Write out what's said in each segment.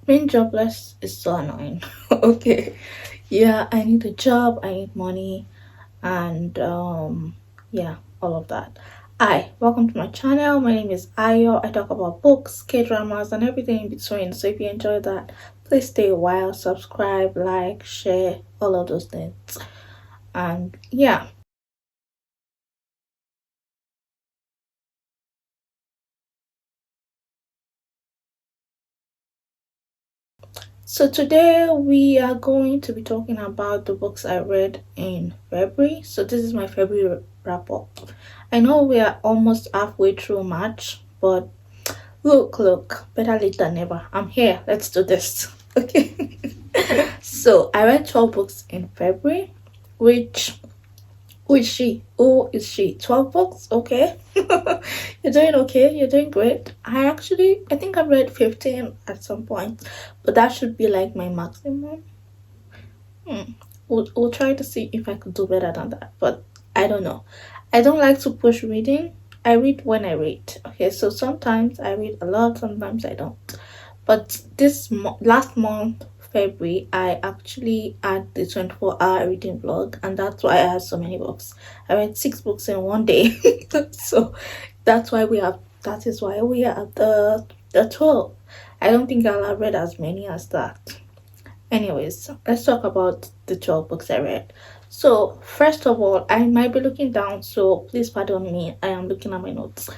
Being jobless is so annoying. Okay. Yeah, I need a job, I need money, and yeah, all of that. Hi, welcome to my channel. My name is Ayo. I talk about books, K-dramas, and everything in between. So if you enjoy that, please stay a while, subscribe, like, share, all of those things. And yeah. So today we are going to be talking about the books I read in February. So this is my February wrap up. I know we are almost halfway through March, but look, better late than never. I'm here. Let's do this. Okay. So I read 12 books in February, which who is she? Who is she? 12 books? Okay. You're doing okay. You're doing great. I think I've read 15 at some point, but that should be like my maximum. Hmm. We'll try to see if I could do better than that, but I don't know. I don't like to push reading. I read when I read. Okay, so sometimes I read a lot, sometimes I don't. But last month, February, I actually had the 24-hour reading vlog, and that's why I had so many books. I read 6 books in one day. So that is why we are at the 12. I don't think I'll have read as many as that. Anyways, let's talk about the 12 books I read. So, first of all, I might be looking down, so please pardon me. I am looking at my notes.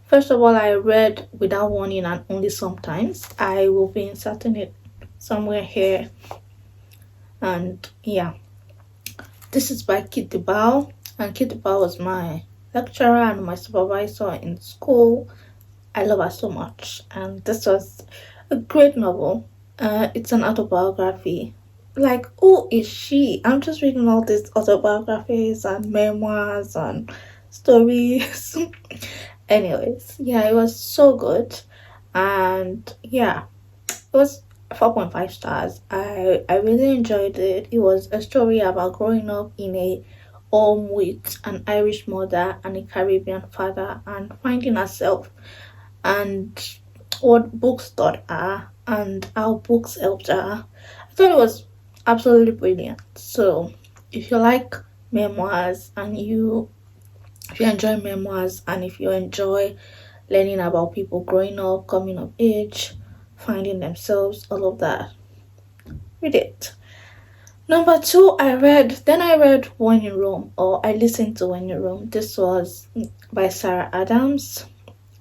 First of all, I read Without Warning and Only Sometimes. I will be inserting it somewhere here. And yeah, this is by Kitty Bao. And Kitty Bao was my lecturer and my supervisor in school. I love her so much. And this was a great novel. It's an autobiography. Like, who is she? I'm just reading all these autobiographies and memoirs and stories. Anyways, yeah, it was so good. And yeah, it was 4.5 stars. I really enjoyed it. It was a story about growing up in a home with an Irish mother and a Caribbean father and finding herself and what books taught her and how books helped her. I thought it was absolutely brilliant. So if you like memoirs and you if you enjoy memoirs and if you enjoy learning about people growing up, coming of age, finding themselves, all of that, read it. Number two, I read When in Rome, or I listened to When in Rome. This was by Sarah Adams,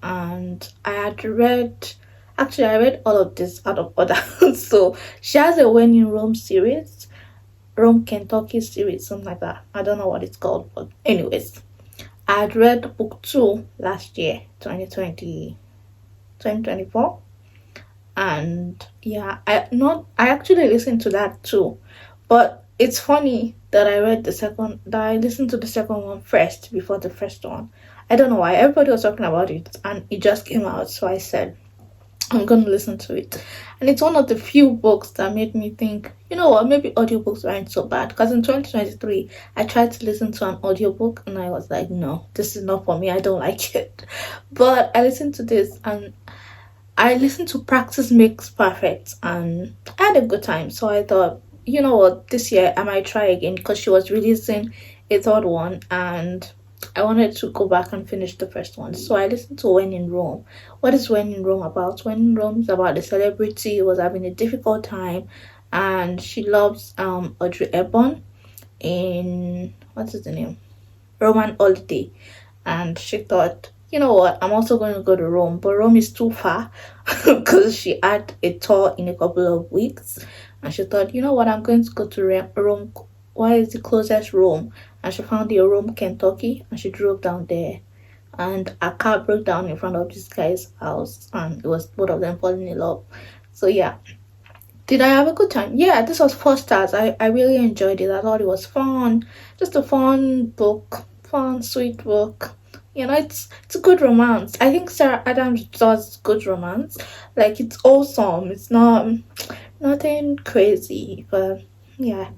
and I read all of this out of order. So she has a When in Rome series, Rome, Kentucky series, something like that. I don't know what it's called, but anyways, I had read book two last year, 2024, and yeah, I actually listened to that too, but it's funny that I listened to the second one first before the first one. I don't know why everybody was talking about it and it just came out, so I said I'm gonna listen to it. And it's one of the few books that made me think, you know what, maybe audiobooks aren't so bad. Because in 2023, I tried to listen to an audiobook and I was like, no, this is not for me. I don't like it. But I listened to this and I listened to Practice Makes Perfect and I had a good time. So I thought, you know what, this year I might try again because she was releasing a third one and I wanted to go back and finish the first one. So I listened to When in Rome. What is When in Rome about? When in Rome is about the celebrity who was having a difficult time and she loves Audrey Hepburn in what is the name? Roman Holiday, and she thought, you know what, I'm also going to go to Rome, but Rome is too far because she had a tour in a couple of weeks, and she thought, you know what, I'm going to go to Rome. Why is the closest Rome? And she found the Rome, Kentucky, and she drove down there. And a car broke down in front of this guy's house, and it was both of them falling in love. So yeah, did I have a good time? Yeah, this was 4 stars. I really enjoyed it. I thought it was fun. Just a fun book. Fun, sweet book. You know, it's a good romance. I think Sarah Adams does good romance. Like it's awesome. It's not nothing crazy, but yeah.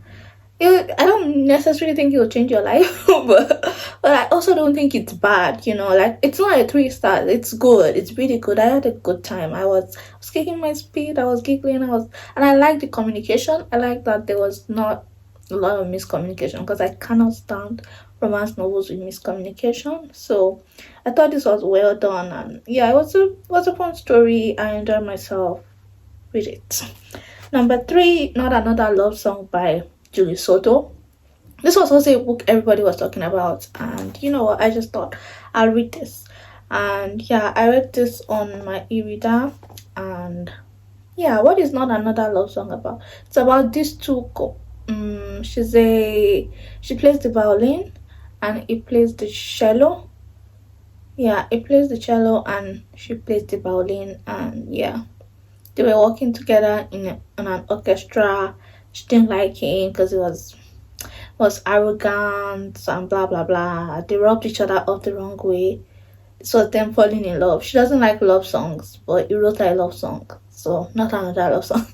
I don't necessarily think it'll change your life, but I also don't think it's bad. Like it's not a 3 star. It's good. It's really good. I had a good time. I was kicking my speed. I was giggling. And I like the communication. I like that there was not a lot of miscommunication because I cannot stand romance novels with miscommunication. So I thought this was well done, and yeah, it was a fun story. I enjoyed myself with it. Number three, Not Another Love Song by Julie Soto. This was also a book everybody was talking about, and you know what? I just thought I'll read this. And yeah, I read this on my e-reader. And yeah, what is Not Another Love Song about? It's about these two. She plays the violin, and he plays the cello. Yeah, he plays the cello, and she plays the violin, and yeah, they were working together in an orchestra. She didn't like him because he was arrogant and blah blah blah. They rubbed each other off the wrong way. This was them falling in love. She doesn't like love songs, but he wrote her a love song. So not another love song.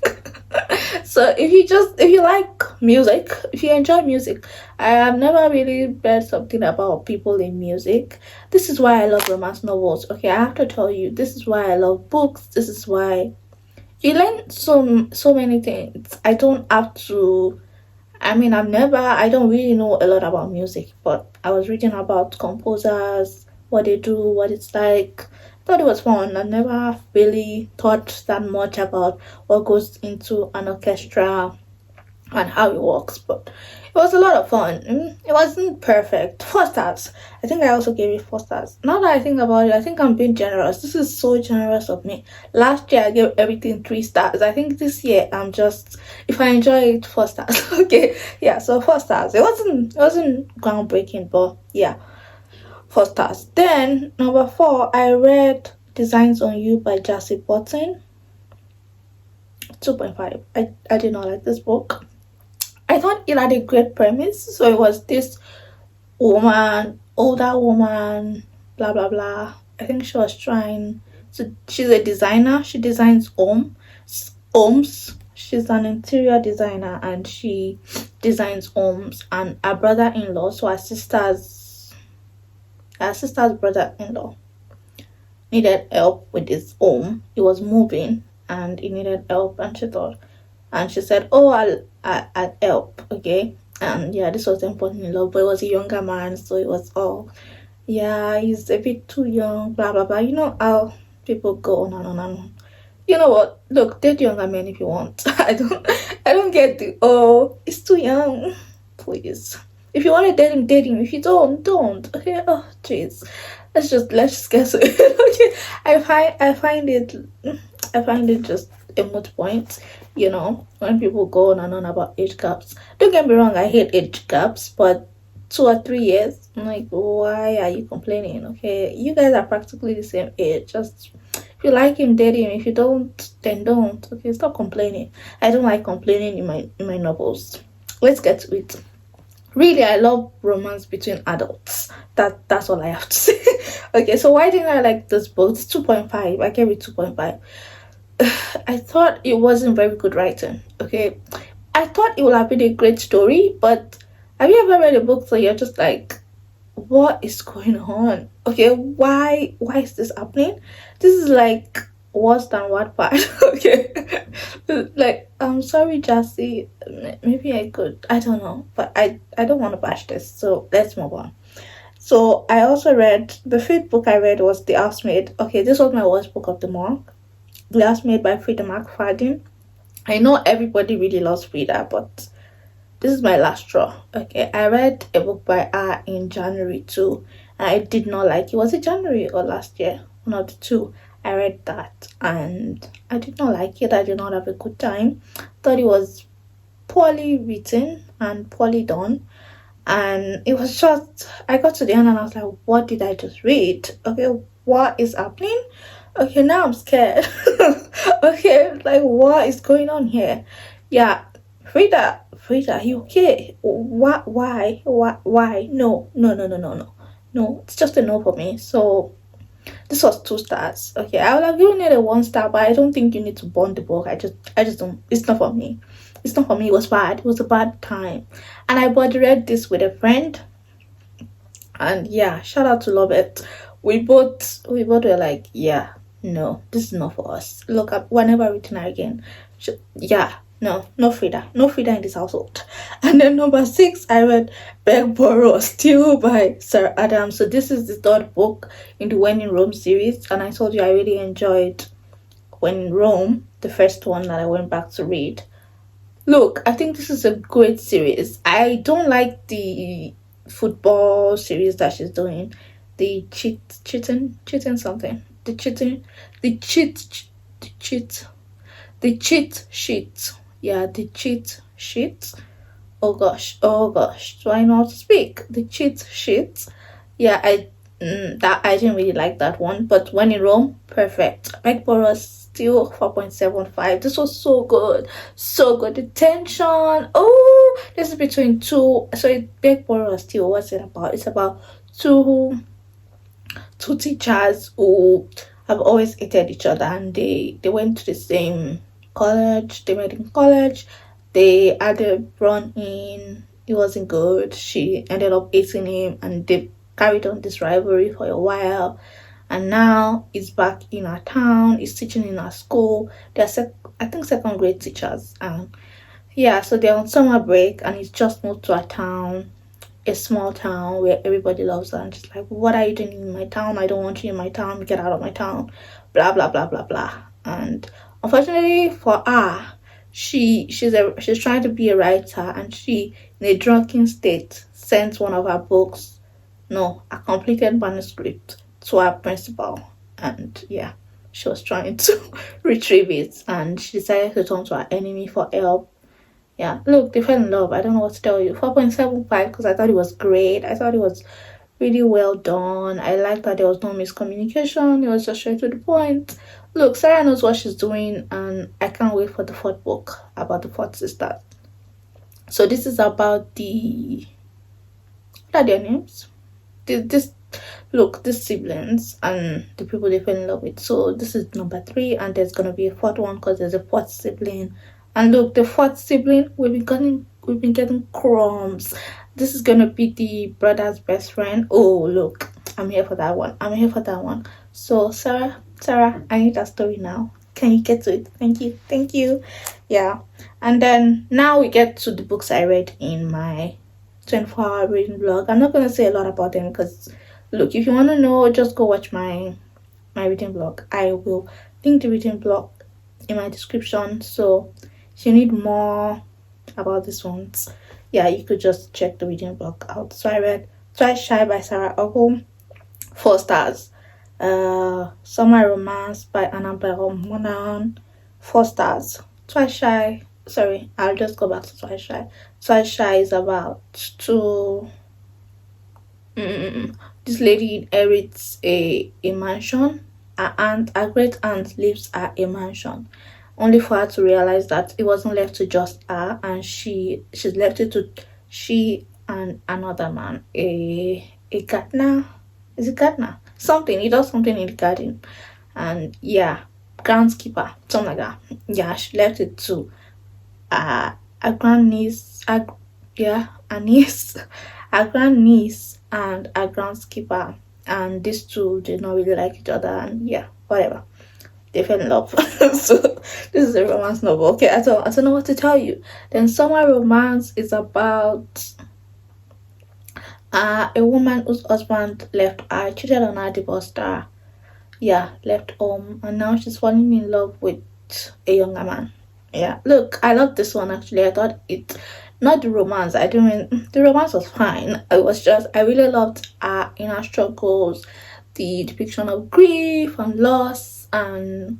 So if you like music, if you enjoy music, I have never really read something about people in music. This is why I love romance novels. Okay, I have to tell you, this is why I love books. This is why you learn so many things. I don't have to. I mean, I don't really know a lot about music, but I was reading about composers, what they do, what it's like. Thought it was fun. I never really thought that much about what goes into an orchestra and how it works, but it was a lot of fun. It wasn't perfect. 4 stars. I think I also gave it 4 stars. Now that I think about it, I think I'm being generous. This is so generous of me. Last year I gave everything 3 stars. I think this year I'm just, if I enjoy it, 4 stars. Okay, yeah. So 4 stars. It wasn't groundbreaking, but yeah, 4 stars. Then number four, I read Designs on You by Jassy Button. 2.5. I did not like this book. I thought it had a great premise. So it was this woman, older woman, blah blah blah. I think she was trying. So she's a designer. She designs homes. She's an interior designer, and she designs homes. And her brother-in-law, so her sister's brother-in-law, needed help with his home. He was moving, and he needed help, and she said, "Oh, I'll help." Okay, and yeah, this was them falling in love, but it was a younger man, so it was all, yeah, he's a bit too young, blah blah blah. You know how people go on and on and on. You know what? Look, date younger men if you want. I don't get the, oh, it's too young. Please, if you want to date him. If you don't. Okay. Oh, jeez. Let's just get to it. Okay. I find it just a moot point. When people go on and on about age gaps. Don't get me wrong. I hate age gaps, but 2 or 3 years, I'm like, why are you complaining? Okay, you guys are practically the same age. Just if you like him, date him. If you don't, then don't. Okay, stop complaining. I don't like complaining in my novels. Let's get to it. Really, I love romance between adults. That's all I have to say. Okay, so why didn't I like this book? It's 2.5. I gave it 2.5. I thought it wasn't very good writing. Okay, I thought it would have been a great story, but have you ever read a book so you're just like, what is going on? Okay, why is this happening? This is like worse than what part. Okay. Like, I'm sorry, Jassy. Maybe I could, I don't know, but I don't want to bash this, so let's move on. So I also read, the fifth book I read was The Housemaid. Okay, this was my worst book of the month. The Housemaid by Frida McFadden. I know everybody really loves Frida, but this is my last straw. Okay, I read a book by her in January too, and I did not like it. Was it January or last year? One of the two. I read that, and I did not like it. I did not have a good time. Thought it was poorly written and poorly done, and it was just, I got to the end and I was like, what did I just read? Okay, what is happening? Okay, now I'm scared. Okay, like, what is going on here? Yeah, Frida, you okay? What? Why? No, no, no, no, no, no, no. It's just a no for me. So this was 2 stars. Okay, I would have given it a 1 star, but I don't think you need to burn the book. I just don't. It's not for me. It's not for me. It was bad. It was a bad time, and I bought read this with a friend, and yeah, shout out to Love It. We both were like, yeah, no, this is not for us. Look, we're never reading her again. Yeah, no, no Frida, no Frida in this household. And then number six, I read Beg Borrow Steal by Sir Adam. So this is the third book in the When in Rome series, and I told you I really enjoyed When in Rome, the first one that I went back to read. Look, I think this is a great series. I don't like the football series that she's doing. The cheating something. The cheat, the cheat sheet. Yeah, the cheat sheet. Oh gosh. Do I know how to speak? The cheat sheet. Yeah, I didn't really like that one, but when in Rome, perfect. Meg Boros still 4.75. This was so good, so good. The tension. Oh, this is between two. So Meg Boros still. What's it about? It's about two two teachers who have always hated each other, and they went to the same college. They met in college. They had a run in. It wasn't good. She ended up hating him, and they carried on this rivalry for a while. And now he's back in our town. He's teaching in our school. They're I think second grade teachers, and yeah, so they're on summer break, and he's just moved to a town, a small town where everybody loves her. And she's like, what are you doing in my town? I don't want you in my town. Get out of my town. Blah blah blah blah blah. And unfortunately for her, she's trying to be a writer, and she, in a drunken state, sent one of her books, no, a completed manuscript, to her principal. And yeah, she was trying to retrieve it, and she decided to turn to her enemy for help. Yeah, look, they fell in love. I don't know what to tell you. 4.75 because I thought it was great. I thought it was really well done. I liked that there was no miscommunication. It was just straight to the point. Look, Sarah knows what she's doing, and I can't wait for the fourth book about the fourth sister. So this is about what are their names? This look, these siblings and the people they fell in love with. So this is number three, and there's gonna be a fourth one because there's a fourth sibling. And look, the fourth sibling, we've been getting crumbs. This is gonna be the brother's best friend. Oh look, I'm here for that one. I'm here for that one. So Sarah, I need that story now. Can you get to it? Thank you. Yeah. And then now we get to the books I read in my 24-hour reading blog. I'm not gonna say a lot about them because look, if you wanna know, just go watch my reading blog. I will link the reading blog in my description. So if you need more about these ones, yeah, you could just check the reading blog out. So I read Twice Shy by Sarah Ogle, 4 stars. Summer Romance by Annabelle Monan, 4 stars. Twice Shy, sorry, I'll just go back to Twice Shy. Twice Shy is about two. This lady inherits a mansion. Her great aunt lives at a mansion, only for her to realize that it wasn't left to just her, and she's left it to she and another man, a gardener. Is it gardener? Something, he does something in the garden, and yeah, groundskeeper, something like that. Yeah, she left it to a grandniece, yeah, a niece, a grandniece, and a groundskeeper, and these two did not really like each other, and yeah, whatever, they fell in love. So this is a romance novel. Okay, I don't know what to tell you. Then Summer Romance is about a woman whose husband left her, cheated on her, divorced her, yeah, left home, and now she's falling in love with a younger man. Yeah, look, I love this one actually. I thought it, not the romance. I didn't. The romance was fine. It was just I really loved her inner struggles, the depiction of grief and loss, and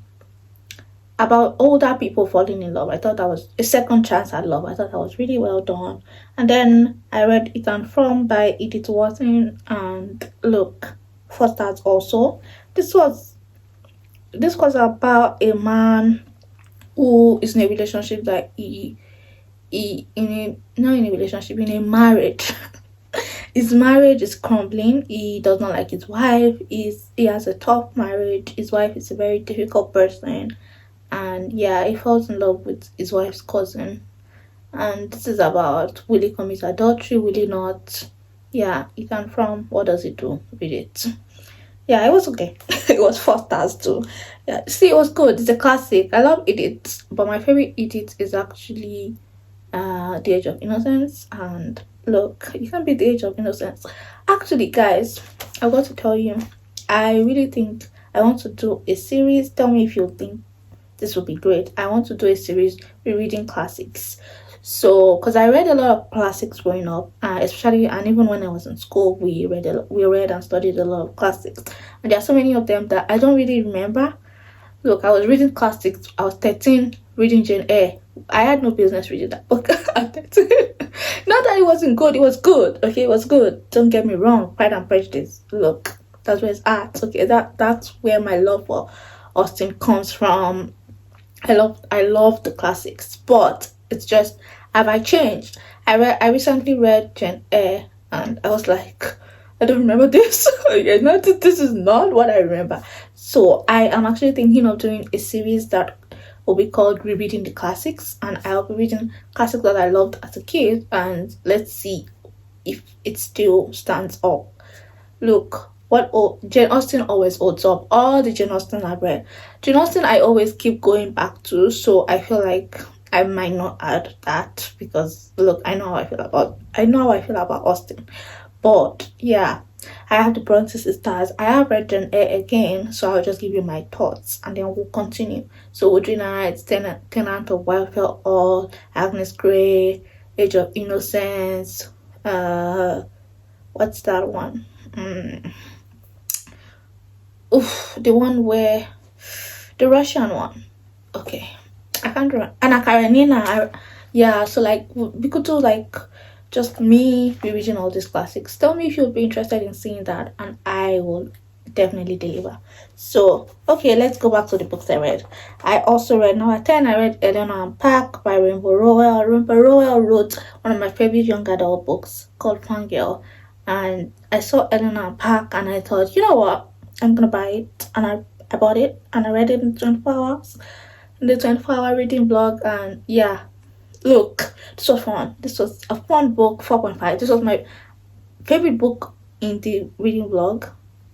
about older people falling in love. I thought that was a second chance at love. I thought that was really well done. And then I read It and From by Edith Wharton, and look, 4 stars also. This was about a man who is in a relationship that he in a not in a relationship, in a marriage. His marriage is crumbling. He does not like his wife. He has a tough marriage. His wife is a very difficult person, and yeah, he falls in love with his wife's cousin. and this is about will he commit adultery, will he not? Yeah, Ethan from what does he do? Read it. Yeah, it was okay. It was 4 stars too. Yeah, see, it was good. It's a classic. I love Edith, but my favorite Edith is actually The Age of Innocence. And look, you can be The Age of Innocence. Actually, guys, I've got to tell you, I really think I want to do a series. Tell me if you think this would be great. I want to do a series rereading classics. So, because I read a lot of classics growing up, especially and even when I was in school, we read and studied a lot of classics, and there are so many of them that I don't really remember. Look, I was reading classics. I was 13, reading Jane Eyre. I had no business reading that book at 13. Not that it wasn't good. It was good. Okay, it was good. Don't get me wrong. Pride and Prejudice. Look, that's where it's at. Okay, that's where my love for Austen comes from. I love the classics, but it's just have I changed? I recently read Jane Eyre and I was like, I don't remember this. This is not what I remember. So I am actually thinking of doing a series that will be called Rereading the Classics, and I'll be reading classics that I loved as a kid, and let's see if it still stands up. Look, Jane Austen always holds up. All the Jane Austen I've read, Jane Austen I always keep going back to. So I feel like I might not add that because look, I know how I feel about Austen. But yeah, I have the Bronte sisters. I have read Jane Eyre again, so I'll just give you my thoughts and then we'll continue. So Woodry Nights, Tenant of Wildfell Hall, Agnes Grey, Age of Innocence. What's that one? Oof, the one where the Russian one. Okay, I can't remember. Anna Karenina. Yeah, so like we could do like just me reviewing all these classics. Tell me if you'd be interested in seeing that, and I will definitely deliver. So okay, let's go back to the books I read. I also read number 10. I read Eleanor and Park by Rainbow Rowell. Rainbow Rowell wrote one of my favorite young adult books called Fangirl, and I saw Eleanor and Park, and I thought, you know what, I'm gonna buy it, and I bought it, and I read it in 24 hours, in the 24-hour reading blog, and yeah, look, this was fun. This was a fun book, 4.5. This was my favorite book in the reading blog.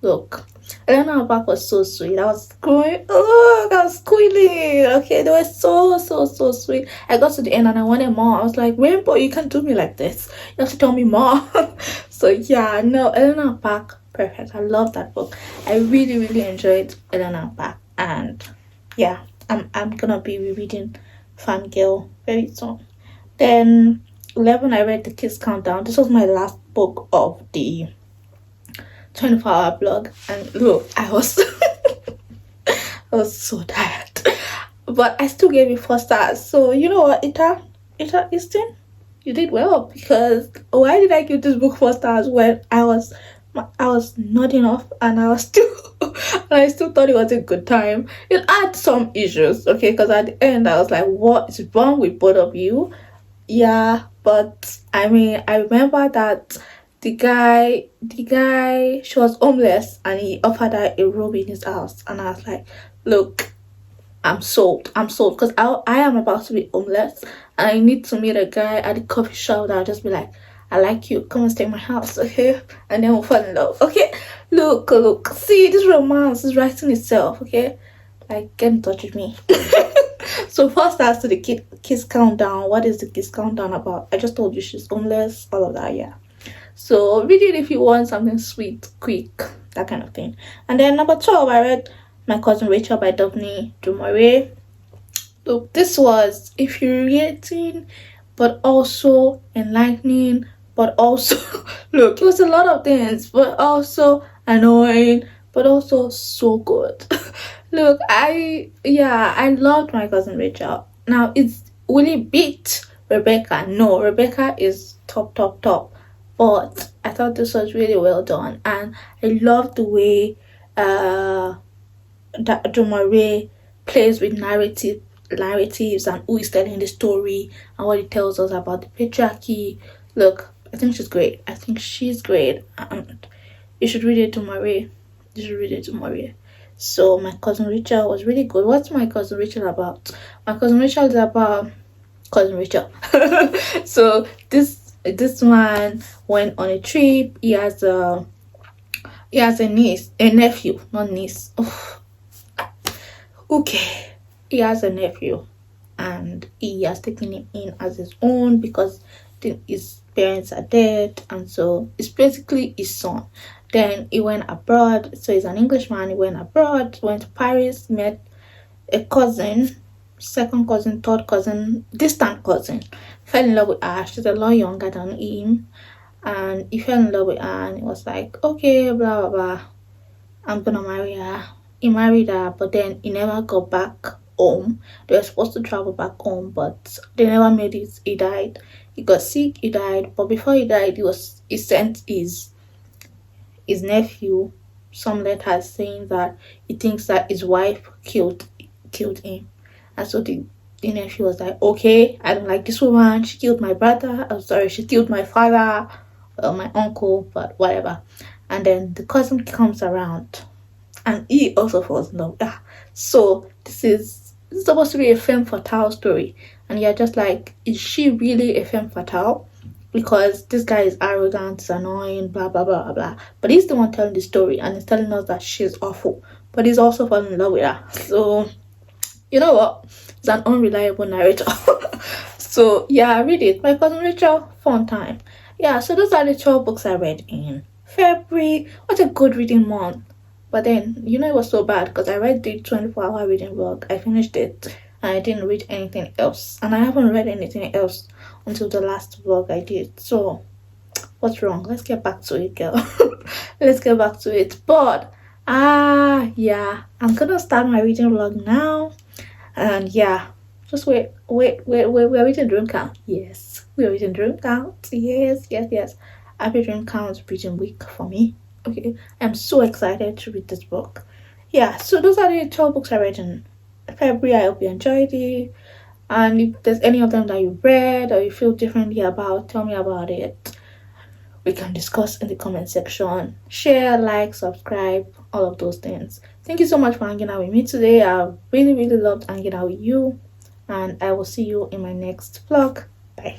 Look, Eleanor Park was so sweet. I was going, oh, I was squealing. Okay, they were so sweet. I got to the end and I wanted more. I was like, Rainbow, you can't do me like this. You have to tell me more. So yeah, no, Eleanor Park, perfect. I love that book. I really enjoyed Eleanor Park, and yeah, I'm gonna be rereading Fangirl very soon. Then 11, I read The Kiss Countdown. This was my last book of the 24-hour blog, and look, I was I was so tired, but I still gave it 4 stars. So you know what, Ita Easton, you did well, because why did I give this book 4 stars when I was nodding off and I was still and I still thought it was a good time. It had some issues, okay, because at the end I was like, what is wrong with both of you? Yeah, but I mean, I remember that the guy, she was homeless and he offered her a room in his house, and I was like, look, I'm sold, because I am about to be homeless and I need to meet a guy at the coffee shop that I'll just be like, I like you, come and stay in my house, okay? And then we'll fall in love, okay? Look, see, this romance is writing itself, okay? Like, get in touch with me. So first as to the kiss countdown. What is the kiss countdown about? I just told you she's homeless, all of that, yeah. So read it if you want something sweet, quick, that kind of thing. And then number 12, I read My Cousin Rachel by Daphne du Maurier. Look, this was infuriating, but also enlightening, but also look, it was a lot of things, but also annoying, but also so good. Look, I loved My Cousin Rachel. Now, will it beat Rebecca? No, Rebecca is top. But I thought this was really well done, and I love the way that Jomare plays with narratives and who is telling the story and what it tells us about the patriarchy. Look, I think she's great, and you should read it to Marie. So My Cousin Rachel was really good. What's My Cousin Rachel about? My Cousin Rachel is about cousin Rachel. So this man went on a trip. He has a niece, a nephew, not niece. Okay, he has a nephew, and he has taken him in as his own because his parents are dead, and so it's basically his son. Then he went abroad, so he's an Englishman. He went abroad, went to Paris, met a cousin, second cousin, third cousin, distant cousin. Fell in love with her. She's a lot younger than him, and he fell in love with her, and he was like, okay, blah blah blah, I'm gonna marry her. He married her, but then he never got back home. They were supposed to travel back home, but they never made it. He died. He got sick, he died. But before he died, he sent his nephew some letters saying that he thinks that his wife killed him. And so the nephew was like, okay, I don't like this woman. She killed my brother. I'm sorry, she killed my father, my uncle, but whatever. And then the cousin comes around and he also falls in love. So this is supposed to be a femme fatale story. And you're just like, is she really a femme fatale? Because this guy is arrogant, is annoying, blah blah blah blah. But he's the one telling the story and he's telling us that she's awful. But he's also falling in love with her. So you know what? It's an unreliable narrator. So yeah, read it. My cousin Rachel, fun time. Yeah, so those are the 12 books I read in February. What a good reading month. But then, it was so bad because I read the 24-hour reading vlog. I finished it and I didn't read anything else. And I haven't read anything else until the last vlog I did. So, what's wrong? Let's get back to it, girl. Let's get back to it. But, yeah, I'm gonna start my reading vlog now. And yeah, just wait. We're reading dream count. Yes, we're reading dream count. Yes. Happy dream count reading week for me. Okay, I'm so excited to read this book. Yeah, so those are the 12 books I read in February. I hope you enjoyed it. And if there's any of them that you read or you feel differently about, tell me about it. We can discuss in the comment section. Share, like, subscribe, all of those things. Thank you so much for hanging out with me today. I really loved hanging out with you. And I will see you in my next vlog. Bye.